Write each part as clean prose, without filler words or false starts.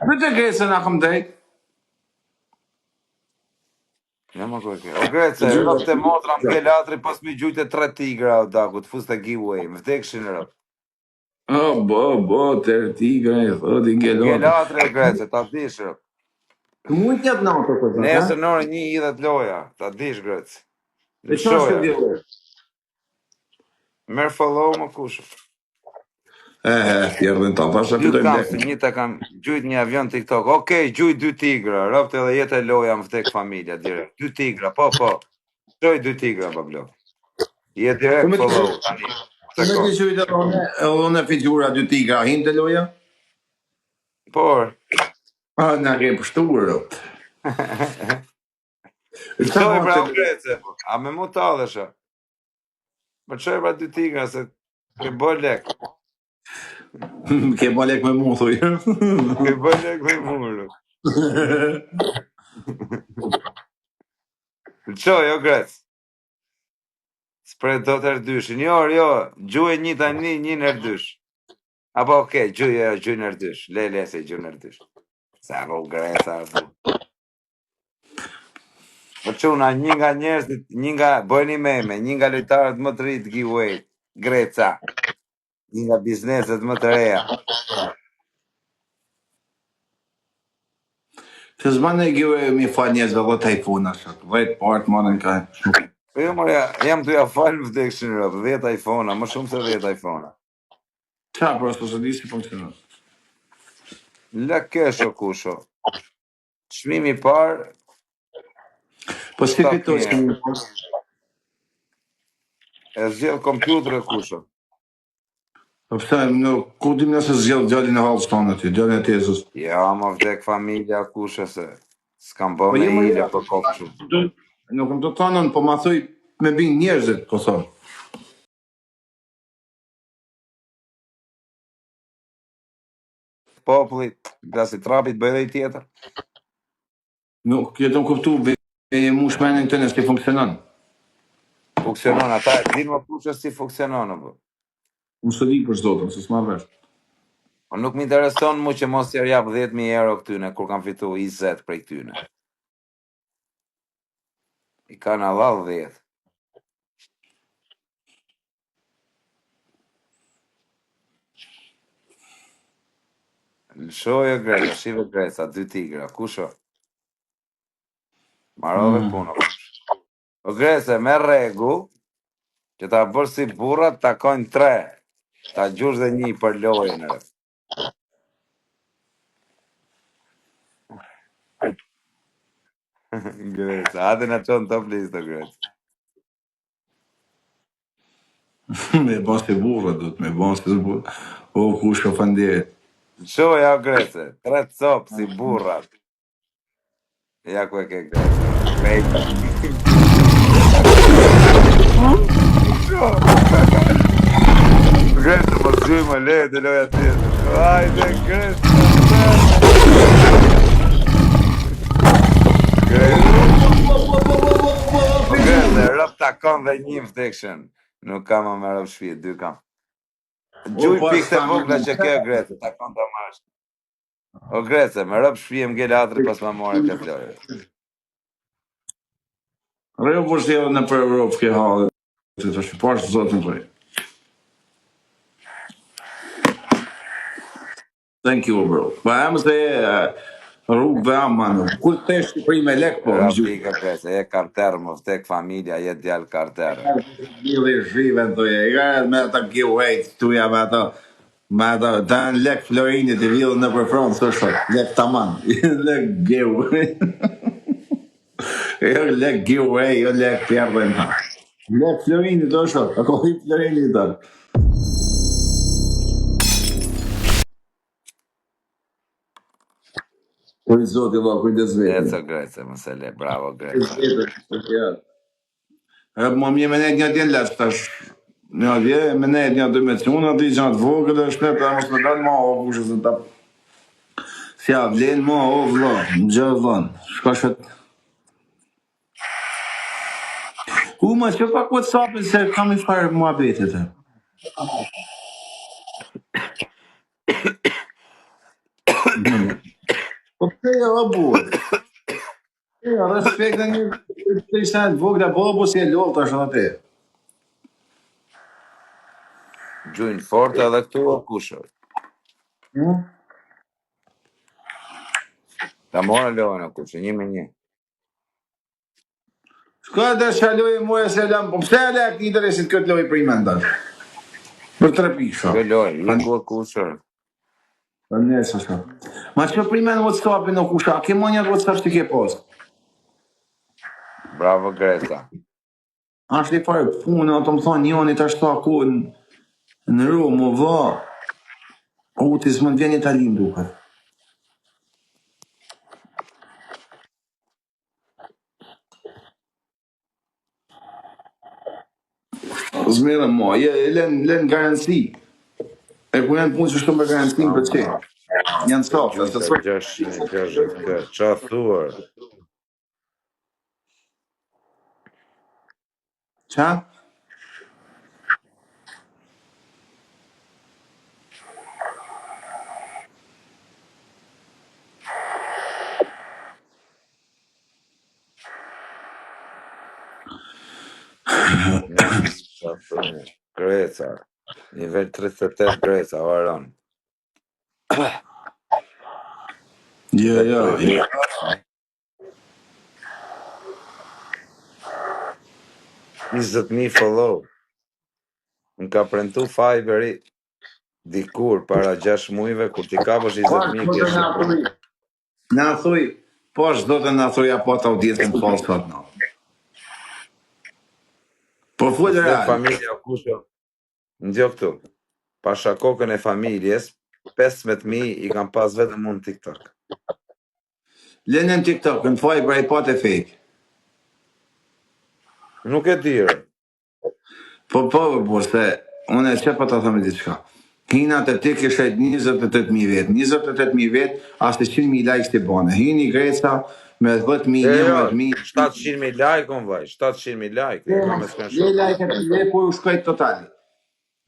Me të Grecën a kam drejt. Ja më kërke. O Grece, rëp të motra më gelatri pas mi gjujtë 3 tigra o daku, të fus të giveaway, më vdekshin rëp. Bo, të tigra e thodi gelot. Gelatri o Grece, ta dish rëp. Të mund t'jep nato për të, ha? Nesër në orë 1 idhet loja, ta dish Grece. E Në qa është shoja. këtë gjë? Merë follow më kushë. Fjerdhin ta, pasha Dy fillojmë kam, lek. se një të kam gjujt një avion TikTok. Okej, gjujt 2 tigra, rëpte edhe jetë e loja më vdek familja, direkt. 2 tigra, po. Qoj 2 tigra, bablo. Je direkt follow, tani. Me të qujtë edhe unë figura 2 tigra, him të loja? Por. Në ke pështuar, o. Qoj pra o Grece, a me mu talësha. Më qoj pra 2 tigra, se ke bë lek. Ke bë lek me mu, thuj. Ke bë lek me muru. Qoj o Grece. Spre do të erdyshin. Jo, gjuj një tani, një nërdysh. Apo okej, gjuj nërdysh. Le se gjuj nërdysh. Sa ro Gresa, vo. Po quna, një nga njerëzit, një nga, bëjni meme, një nga lojtarët më të rritë giveaway, Greca. Një nga bizneset më të reja. Se zbanë e gjue mi fal njëzve dhe tajfuna, shak. Vajt partë marën ka. Po jo, mërja, jam të ja falë më vdekshin rëpë, 10 iPhone-a, më shumë se 10 iPhone-a. Qa, prosto, se di si funksionon. Lë kesho kusho. Çmimi parë, Po si fitoj si një e zgjell kompjuter e kusho. Po pëse, ku dim nëse zgjell gjallin e halës tonë aty, gjallin e tezës. Ja, më vdek familja kusho se s'kam bë me ile për kopshu. Nuk më të tonën, po ma thuj me bin njerëzit, po thonë. Popullit, glasi trapit bëj dhe i tjetër. Nuk jetëm kuptu, e mu shmenin të nësë të funksionon. Funksionon, ata e din më kusho si funksionon, bë. Unë së di për zotën, se s'ma vesh. Po nuk më intereson mu që mos jërë jap 10.000 euro këtyne, kur kam fitu 20 prej këtyne. I ka në vallë 10. Lëshoje Greca, shive Greca, 2 tigra, kusho? Marove puno. O Grece, me regu, që ta bërë si burrat, takojnë 3. Ta gjush dhe 1 për lojën, rë. Grece, hati në qonë top listë, Grece. Me bon si burra, du me bon si burra. O, ku shofandje. Shoja, Grece, 3 copë si burrat. Ja ku e ke Grece. Pejta. Grece, po zhuj më lejë të loja tjetër. Hajde, Grece. Grece, rëp takon dhe 1 vdekshen. Nuk kam më me rëp shpjet, 2 kam. Gjuj pikë të vogla që ke Grece, takon të marrë. O Grece, me rëp shpjet më gjelë atri pas më more këtë lojë. Rejo po shtjellë në për Europë ke halë, të të shqiparë së zotë në prej. Thank you, bro. Pa e më se rrugë dhe amë, kur të e Shqipëri me lek, po, më Rëp gjurë. pikë Grece, e karterë, më vdek familja, je djallë karterë. Mili shrive të tuje, i gajët me ata giveaway të tuja me ata, ta në lek Florinit i villën në përfronë, së shot, lek taman, lek giveaway. Jo lek giveaway, jo lek pjerdhe në. Lek Florinit, do shot, ako i Florinit të. Por i zoti, lo, kujdes vetë. Ecë Grece, më se le, bravo Grece. Më mje me nejt një djenë letë, tash. Një dje, me nejt një 12 unë, ati që atë vogë dhe shpet, a mos me dalë ma o, kushë se ta... Si a vlenë ma o, vlo, në gjë vlonë, shka shet... Ma që pak WhatsApp-in se kam i farë mua betet e. Po pse o burr? Ja, respekt në një të ishte në vogla bobo si e lolë tash edhe ti. Gjujnë fort edhe këtu o kushër. Ta mora lojën o kushër, 1-1. Shka dhe shaloj e muja se lam, po pse e lek një interesit këtë loj për i mendash? Për 3 pisha. Kjo lojë, iku o kushër. Për nesë shka. Ma që për i men WhatsApp-in o kusha, a ke monjat WhatsApp që ke post? Bravo Greta. Ashtë i farë punë, ato më thonë njoni të ashtë ta ku në rumë, më vë. O, ti s'më të vjen Italin duke. Zmerën mo, len garanci. E ku janë punë që shtu me garancin për që. Janë softa, të sot. 6-1, qa thuar. Qa? Greca. Nivel 38 Greca, varon. Ja. 20.000 follow. Më ka prentu Fiberi dikur para 6 mujve, kur ti kapësh 20.000 kjesh. Na thuj, po shdo të na thuj apo të audietin falë sot në. Po full Dhe real. familja kusho. Ndjo këtu. Pasha kokën e familjes, 15.000 i kam pas vetëm unë TikTok. Lenën TikTok, në faj për i pat e fake. Nuk e dire. Po, se unë e që pa të thëmë diçka. Hina të ti këshet 28.000 vetë. 28.000 vetë, ashtë 100.000 likes të bane. Hini Greca me 10.000, 11.000. 700.000 like unë vaj, 700.000 like. E kam e screenshot. Le like, le po u shkajt totali.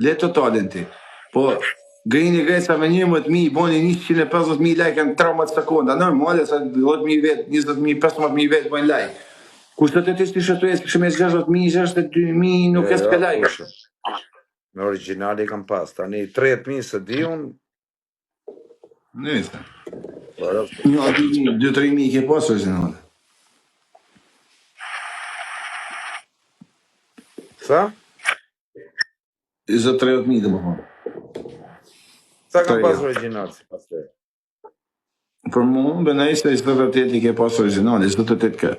Le totalin ti. Po, Grini Greca me 11.000, boni 150.000 like në 13 sekonda. Normale, sa 10.000 vetë, 20.000, 15.000 vetë bojnë like. Kushtë të të të shëtujes, kështë me 60.000, 62.000, nuk e s'ke like. Me originali kam pas, tani 30.000 se di unë. Nëjse. 2-3.000 ke pas originali. Sa? 30.000 dhe më thonë. Sa kam pas original si pas të? Për mu, bënej se 28 i ke pas originali, 28 ke.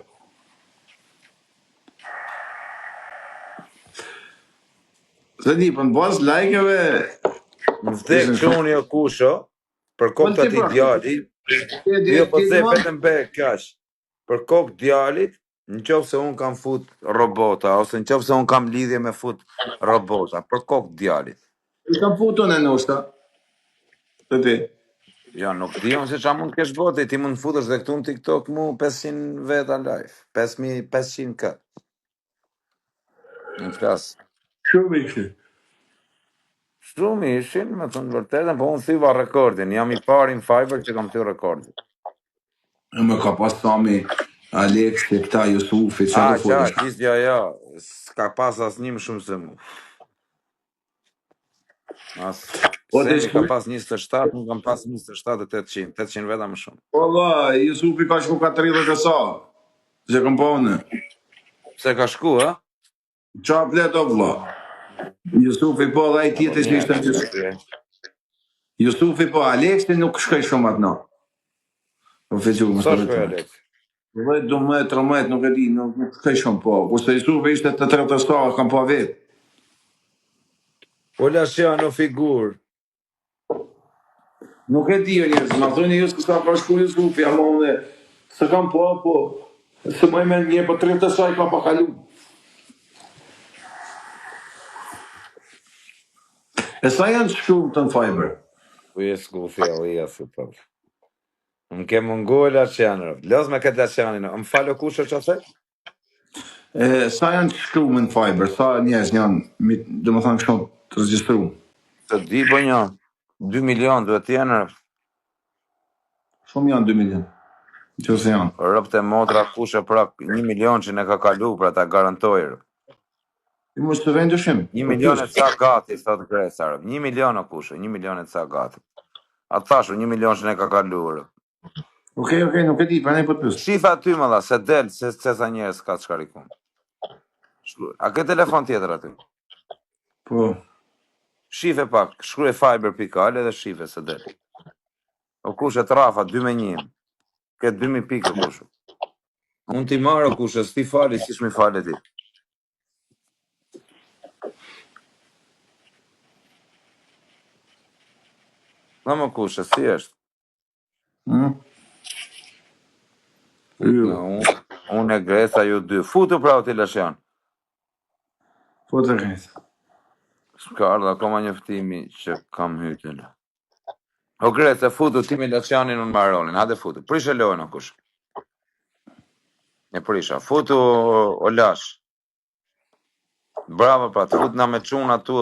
Se di, për në bazë like-eve... Më vdek që unë jo kusho, për kokë të ati djali, jo po të vetëm be kash, për kokë djalit, në qovë se unë kam fut robota, ose në qovë se unë kam lidhje me fut robota, për kokë djalit. I kam futu në nështë, të ti. Ja, nuk di unë se qa mund kesh bote, ti mund futësh dhe këtu në TikTok mu 500 veta live, 500 këtë. Në flasë. Shumë ishin. Shumë ishin, me të në vërtetën, po unë thyva rekordin, jam i pari në Fiber që kam thy rekordin. Më ka pas Sami, Alex, këta Jusufi, që do futesh? Qisja ja, s'ka pas as një më shumë se mu. Semi ka pas 27, nuk kam pas 27 e 800 veta më shumë. Po la, Jusufi ka shku ka 30 e sa, që kam pa une. Pse ka shku, a? Qa plet o vla? Jusufi po dhe i tjetës që ishte në Jusufi po, Alexi nuk shkoj shumë atë na. Po fequ, më Sa shkoj Alex? 12 13 nuk e di, nuk shkoj shumë po. Kushtë Jusufi ishte të 30 e sa, kam pa vetë. Po Lasciano figur. Nuk e di o njërës, ma thoni ju s'ka ka shku Jusufi, ama une, se kam pa, po, se më e me një, po 30 e sa i ka pa kalu. E sa janë shku të në Fiber? Po je s'ku fjallia se të. Më ke mungu e Lasciano. Lëz me këtë Lascianin, më falo kushe që se? Sa janë shku në Fiber? Sa njerëz janë, dhe më thanë kështë të registru? Të di po një, 2 milion dhe t'jenë. Shumë janë 2 milion. Nëse janë. Rëpte motra kush e prak 1 milion që ne ka kalu pra ta garantoj. Ti mos të vend dyshim. 1 milion e ca gati, thot Gresa. 1 milion o kush, 1 milion e ca gati. A thashu 1 milion që ne ka kalu. Okej, nuk e di, prandaj po të pyes. Shifa aty më dha, se del, se sa njerëz ka çkarikun. A ke telefon tjetër aty? Po. Shife pak, shkruaj fiber.al edhe shife se del. O kush e trafa 2 me 1. Ke 2000 pikë o kush. Unë ti marrë o kush, s'ti fali, si shmi fali ti. Në më kush, si është? Unë e Gresa ju 2. Futu pra o t'i lëshjan. Futu Gresa. S'ka ardha akoma njëftimi që kam hytin. O Gresa, futu ti me lëshjanin unë maronin. Hade futu. Prish e lojnë o kush. E prisha. Futu o lash. Bravo pra, të fut na me quna tu,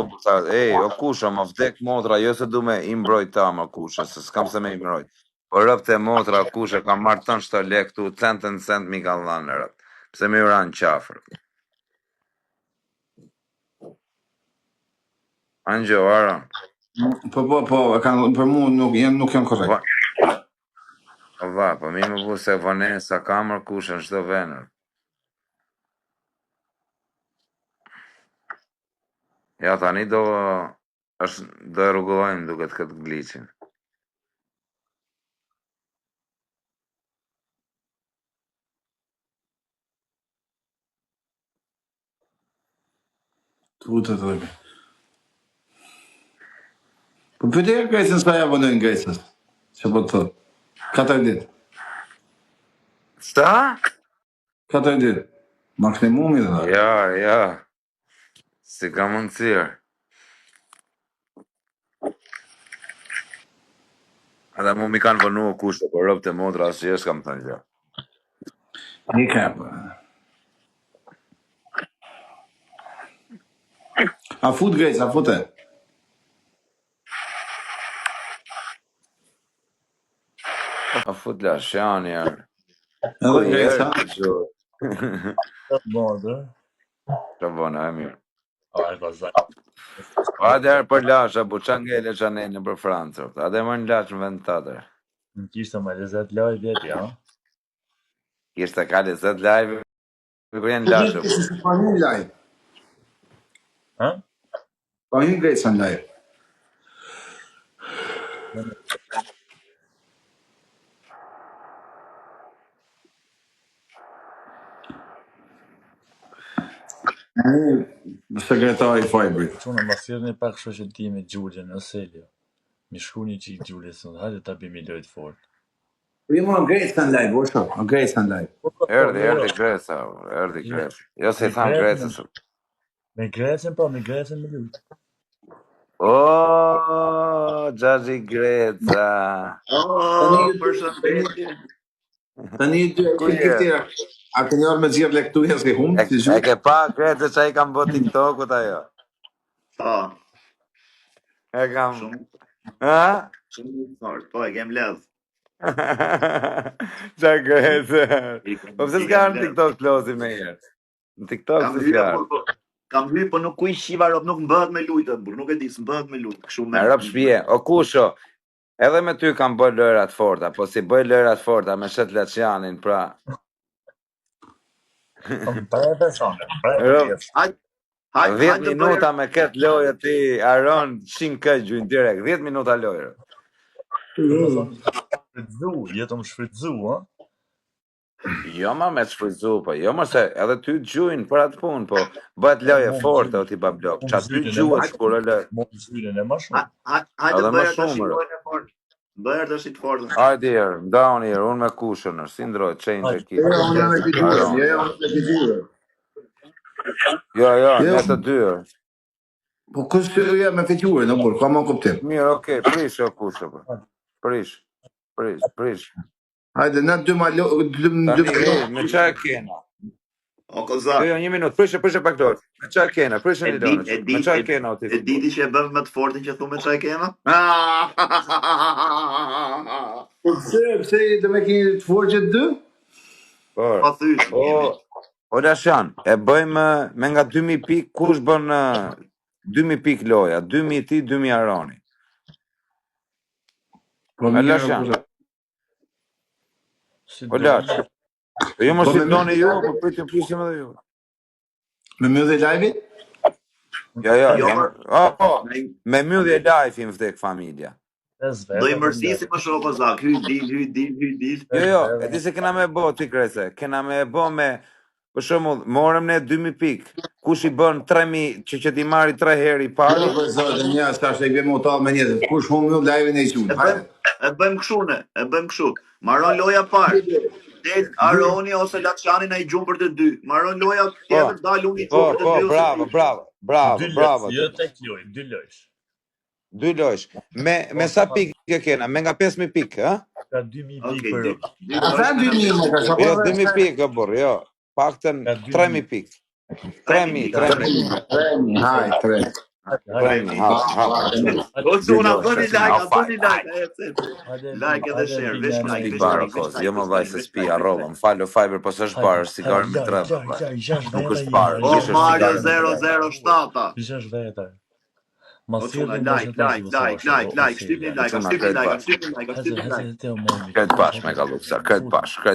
ej, o kusha, ma vdek motra, jo se du me imbrojt ta, ma kusha, se s'kam se me imbrojt. Po rëpte motra, kusha, kam marrë tën 7 lek tu, centën cent mi ka dhanë në rëpt. Pse me ura në qafër. Angjo, Aron. Po, për mu nuk janë korrekt. Po mi më bu se Vanessa kamër kusha në shdo venër. Ja, tani do e rrugullojnë duket këtë glicin. Tutë të dhe. Po pëtë e Gresën s'ka ja vëndojnë Gresës. Që po të thot. 4 ditë. Sta? 4 ditë. Maksimumi dhe. Ja. Si ka mundësirë. Edhe mu mi kanë vënu o kushtë, por rëpë të motra asë që kam thënë gjë. Një kapë. A fut Gresë, a fute. A fut lashani, jarë. Edhe Gresë, Të bëndë. Që bëna, e mirë. A e vazaj. Ade arë për lasha, bu që ngele që anejnë për Francër. Ade më në lashë në vend të atër. Në kishtë me lezet laj vjeti, ha? Kishtë ka lezet live, kërë jenë lashë. Pa një live. Ha? Pa një Gresë në live. Sekretari Fajbrit. Quna ma thirë një pak shoqëtimi Gjulje në Selja. Mi shku një qik Gjulje së hajde ta bimi lojt fort. Po jë më Gresë në live, o shumë. Gresë në live. Erdi Gresa, erdi Gresa. Jo se i thamë Gresës. Me Gresën, po, me Gresën me lujt. O, Gjaji Gresa. Përshëndetje. Tani tjera. A ke njërë me gjirë lektuja s'ke humë? E ke pa Gresa që i kam bë TikTokut ajo? E kam... Ha? Shumë fort, po e kem ledh. Qa Gresa. Po pëse s'ka në TikTok klozi me jerë? Në TikTok se s'ka. Kam hyr, po nuk kuj shiva rob, nuk mbëhet me lujtë, burr, nuk e di, s'mbëhet me lujtë. Me rob shpije, o kusho, edhe me ty kam bërë lojrat forta, po si bëj lojrat forta me shet Laçanin, pra... Rob, 10 minuta me këtë lojë ti, Aron, 100 këtë gjujnë direkt, 10 minuta lojë. Jetë më shfridzu, ha? Jo ma me të shfridzu, po jo ma se edhe ty gjujnë për atë punë, po bëhet loje forte o ti bablok, që aty gjuhet shkur e lojë. Mo të zyrin e ma shumë. Hajde bëjër të shikojnë e fort. Bëjër të shikë fort. Hajde jerë, ndawnë jerë, unë me kushënër, si ndrojë, qenjë të kitë. Jo, në të dyrë. Po kështë të duja me fitjurë, në burë, ka më kuptim. Mirë, okej, prish o kushë, prish. Hajde, në dy malo... Me qa e kena? O, kozak. Jo, 1 minutë, prish pak dorë. Me qa e kena, prish e një dorë. Me qa e kena o ti? E diti që e bëmë më të fortin që thu me qa e kena? Pse do me keni të forgjët dy? Por, Pa thysh jemi. o Lashan, e bëjmë me nga 2000 pik, kush bën 2000 pik loja, 2000 ti, 2000 Aroni. Po A mirë, Lashan, Si o do. Lash, po jo më Po si me doni mirë ju, live? po pritëm pysim edhe ju. Me mirë dhe live? Jo, Jo, jam, me mjudhje live im vdek familja. do i mërsisi më shumë kozak. Hy dil. Jo, e di se kena me bo, ti krese, kena me bo me, për shembull, morëm ne 2000 pik, kush i bën 3000 që ti marri 3 herë i pari, Jo, për zotë, një as tash e bëjmë utal me njëzë. Kush më mirë live-in e qunë, hajde. E bëjmë kështu. Maron loja parë. Del Aroni ose Laçani na i gjumë për të dy. Maron loja tjetër, dal unë i gjumë për të dy. bravo. Jo tek loj, 2 lojsh. 2 lojsh. Me sa pikë ke kena? Me nga 5000 pikë, ha? Ka 2000 Okej, pikë për rrugë. A sa 2000 më ka Jo, shako? 2000 pikë, burr, jo. Paktën Ka 2000. 3000 pikë. 3000. 3.000, haj, 3. O çuna bëni like, like edhe share, vesh like, Spi bara koz, jo më vaj se spi arroba, më falo Fiber, po s'është barë, është sigarë me 3. Nuk është barë, O kish është Mario sigarë me 3. 007. Gjash veta. O çuna like, shtypni like. Këtë bash me ka luksa, këtë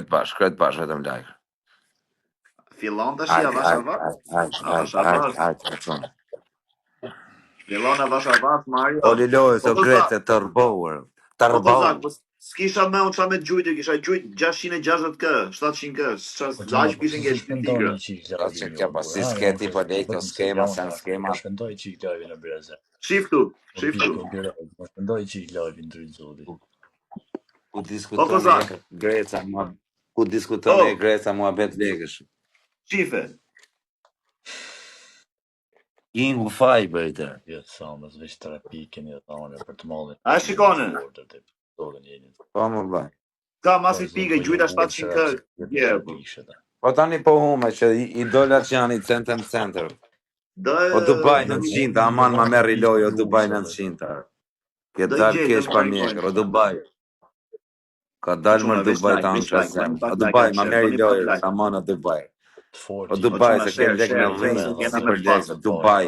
bash, vetëm like. Fillon tash ja vashavat. Fillon vashavat Mario. Oli lojës o grete të rbower. Të Po kozak, rbower. s'kisha me unë qa me gjujtë, kisha gjujtë 660 kë, 700 kë, laq kishin ke shpigra. Që kja pa si sketi po lejtë o skema, sen skema. Më shpendoj që i lajvi në breze. Shiftu. Më shpendoj që i lajvi në dryzodi. Ku diskutone Greca mua bet legësh. Shife. Kingu Fiber të. Jo, sa më zveç 3 pikë një thonë për të mallin. A shikone. Po më bë. Ka masi pikë, gjujta 700 kë. Po tani po hume që i dolat që janë i center. O Dubai 900, aman ma merri loj o Dubai 900. Ke dal kesh pa mjekër, o Dubai. Ka dal mër Dubai ta në qasem. O Dubai, ma merri loj, aman o Dubai. O Dubai, se ke lek në rrinë, si për lek, Dubai.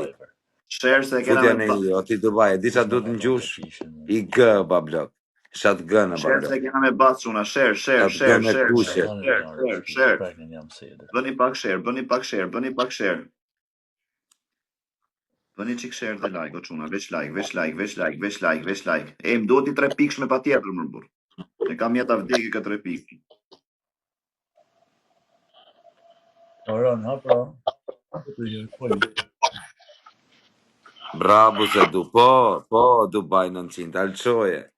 Share se kena Futja në i, o ti Dubai, disa du të në gjush, i gë, ba blok. Shat gë në ba share blok. se kena me bas çuna, share. Bëni pak share. Bëni çik share dhe like, o çuna, veç like. E më duhet i 3 pikësh me patjetër më burr. Ne kam jeta vdekje ka 3 pikë. Oron, hapra. Bravo se du, po, Dubai 900, alqoje.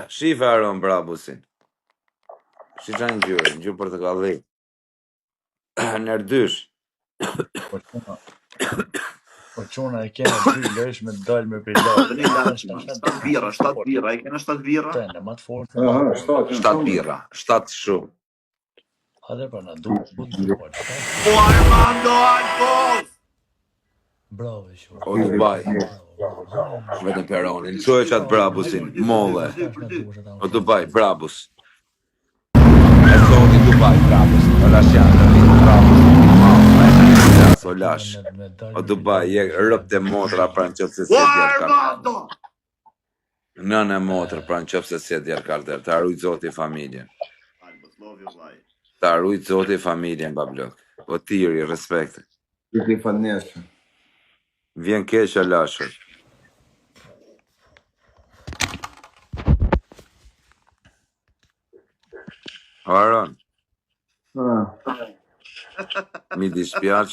Shife aron brabusin. Shi qa në gjurë për të kalli. Nërdysh. Po qona e kena 2 lojsh me dalë me prilaj. 7 birra, e kena 7 birra? Tene, ma të fortë. 7 birra, 7 shumë. Hade pra na du. O Armando Alfos! Bravo, shumë. O Dubai. Vetëm peronin. Qoj qatë brabusin, molle. O Dubai, brabus. E soti Dubai, brabus. O lasjatë, brabus. O lash. O Dubai, je rëp të motra pra në qëpë se se djerë karter. Nënë e motrë pra në qëpë se se djerë karter. Ta rujtë zoti familjen. Ta rujtë zoti familjen, bablok. O tiri, respekt. Vjen keq e lashër. Aron. Mi dispjaç